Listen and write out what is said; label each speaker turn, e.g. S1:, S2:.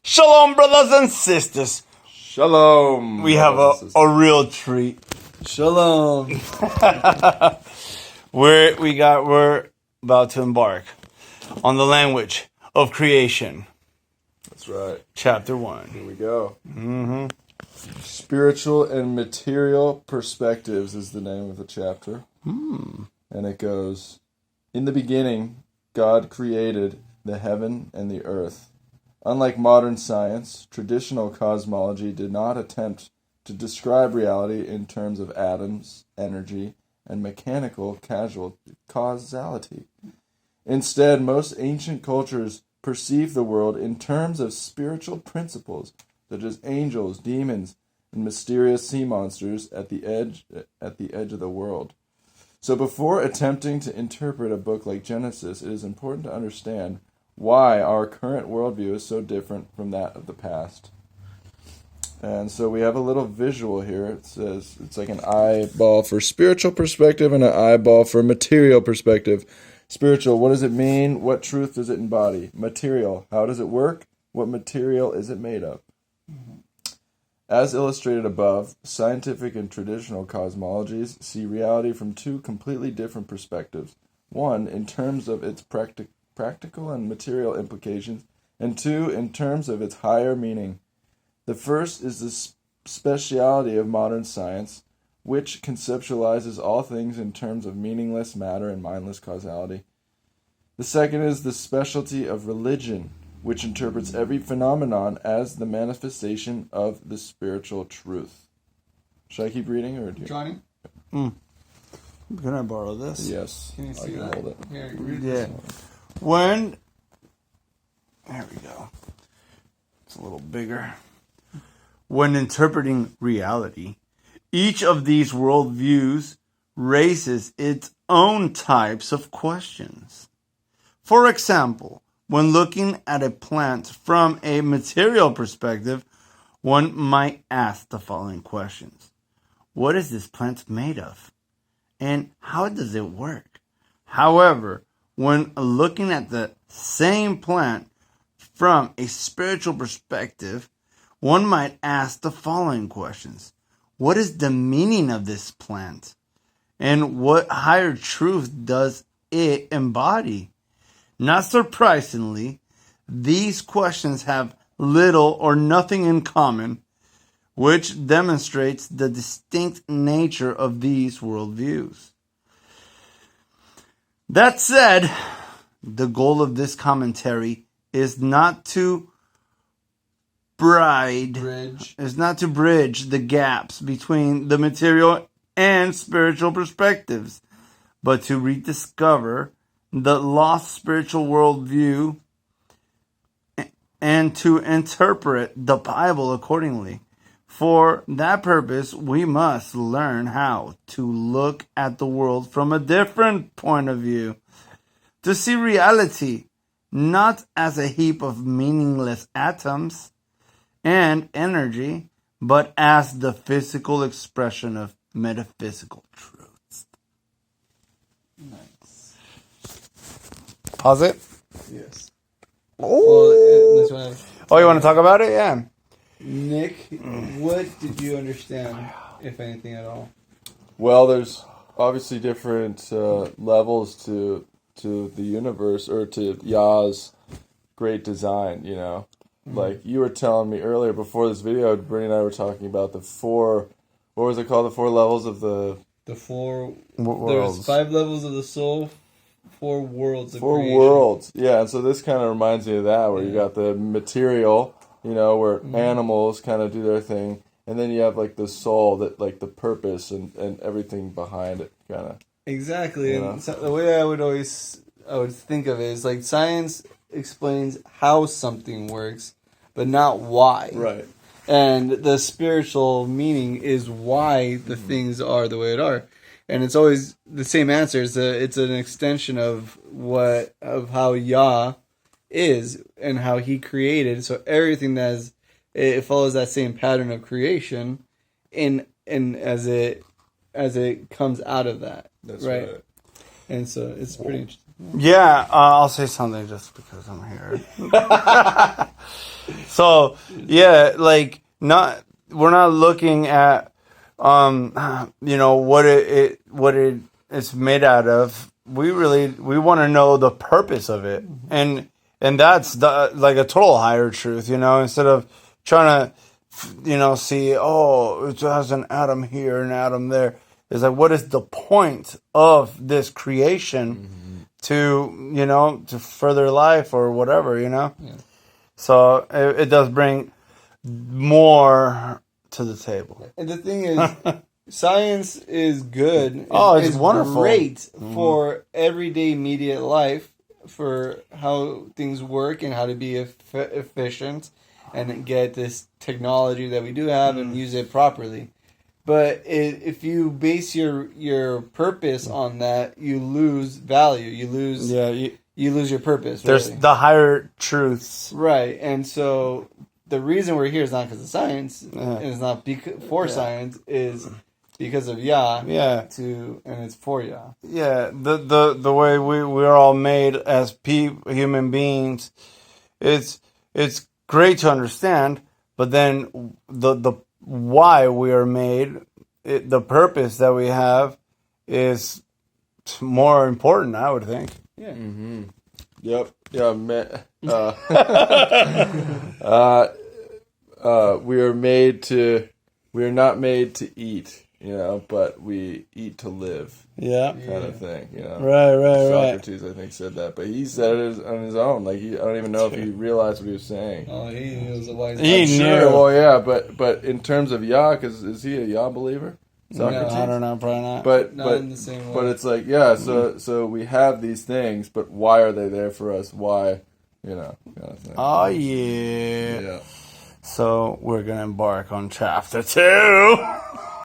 S1: Shalom, brothers and sisters.
S2: Shalom.
S1: We have a real treat.
S2: Shalom.
S1: We're about to embark on the language of creation.
S2: That's right.
S1: Chapter 1.
S2: Here we go. Mm-hmm. Spiritual and Material Perspectives is the name of the chapter. And it goes, in the beginning, God created the heaven and the earth. Unlike modern science, traditional cosmology did not attempt to describe reality in terms of atoms, energy, and mechanical causality. Instead, most ancient cultures perceived the world in terms of spiritual principles, such as angels, demons, and mysterious sea monsters at the edge of the world. So before attempting to interpret a book like Genesis, it is important to understand why our current worldview is so different from that of the past. And so we have a little visual here. It says it's like an eyeball for spiritual perspective and an eyeball for material perspective. Spiritual, what does it mean? What truth does it embody? Material, how does it work? What material is it made of? As illustrated above, scientific and traditional cosmologies see reality from two completely different perspectives. One, in terms of its practical and material implications, and two, in terms of its higher meaning. The first is the speciality of modern science, which conceptualizes all things in terms of meaningless matter and mindless causality. The second is the specialty of religion, which interprets every phenomenon as the manifestation of the spiritual truth. Should I keep reading, or do you?
S3: Johnny?
S1: Can I borrow this?
S2: Yes.
S3: Can you see
S2: I can
S3: that?
S2: hold it.
S3: Here, read
S1: Yeah.
S3: this.
S1: There we go. It's a little bigger. When interpreting reality, each of these worldviews raises its own types of questions. For example, when looking at a plant from a material perspective, one might ask the following questions. What is this plant made of? And how does it work? However, when looking at the same plant from a spiritual perspective, one might ask the following questions. What is the meaning of this plant? And what higher truth does it embody? Not surprisingly, these questions have little or nothing in common, which demonstrates the distinct nature of these worldviews. That said, the goal of this commentary is not to bridge the gaps between the material and spiritual perspectives, but to rediscover the lost spiritual worldview and to interpret the Bible accordingly. For that purpose, we must learn how to look at the world from a different point of view, to see reality not as a heap of meaningless atoms and energy, but as the physical expression of metaphysical truths.
S3: Nice.
S1: Pause it.
S3: Yes.
S1: Oh, you want to talk about it? Yeah.
S3: Nick, what did you understand, if anything at all?
S2: Well, there's obviously different levels to the universe, or to Yah's great design, you know. Like you were telling me earlier before this video, Brittany and I were talking about the four, what was it called? The 4 levels of the
S3: four
S1: worlds.
S3: There's 5 levels of the soul, 4 worlds of
S2: 4
S3: creation.
S2: worlds. Yeah, and so this kind of reminds me of that, where you got the material, you know, where animals kind of do their thing, and then you have like the soul, that like the purpose and everything behind it, kind of.
S3: Exactly.
S2: You know?
S3: And so the way I would think of it is like science explains how something works, but not why.
S2: Right.
S3: And the spiritual meaning is why the things are the way it are. And it's always the same answer. It's an extension of how Yah is and how he created. So everything it follows that same pattern of creation in as it comes out of that.
S2: That's
S3: right.
S2: right.
S3: And so it's pretty interesting.
S1: Yeah, I'll say something just because I'm here. So yeah, like we're not looking at what it is made out of. We want to know the purpose of it, and that's like a total higher truth, instead of trying to see, oh, it has an atom here and atom there. It's like, what is the point of this creation to further life or whatever,
S3: Yeah.
S1: So it does bring more to the table.
S3: And the thing is, science is good.
S1: Oh, it's wonderful.
S3: Great for everyday immediate life, for how things work and how to be efficient and get this technology that we do have and use it properly. But if you base your purpose on that, you lose value. You lose you lose your purpose.
S1: There's
S3: really.
S1: the higher truths.
S3: Right, and so the reason we're here is not because of science, and it's not for science, is because of Yah.
S1: Yeah.
S3: And it's for Yah.
S1: Yeah, the way we're all made as human beings, it's great to understand, but then the why we are made, the purpose that we have, is more important, I would think.
S3: Yeah.
S2: Mm-hmm. Yep. Yeah. We are made to. We are not made to eat, but we eat to live.
S1: Yeah.
S2: Kind of thing,
S1: Right.
S2: Socrates, I think, said that, but he said it on his own. Like I don't even know if he realized what he was saying.
S3: Oh, he was a wise
S1: He
S3: man.
S1: knew.
S2: Sure. Well, yeah, but in terms of Yah, because is he a Yah believer? Socrates.
S1: I don't know, probably not.
S2: But
S3: Not in the same way.
S2: But it's like, so we have these things, but why are they there for us? Why, kind of thing.
S1: Oh yeah.
S2: Yeah.
S1: So we're gonna embark on chapter 2.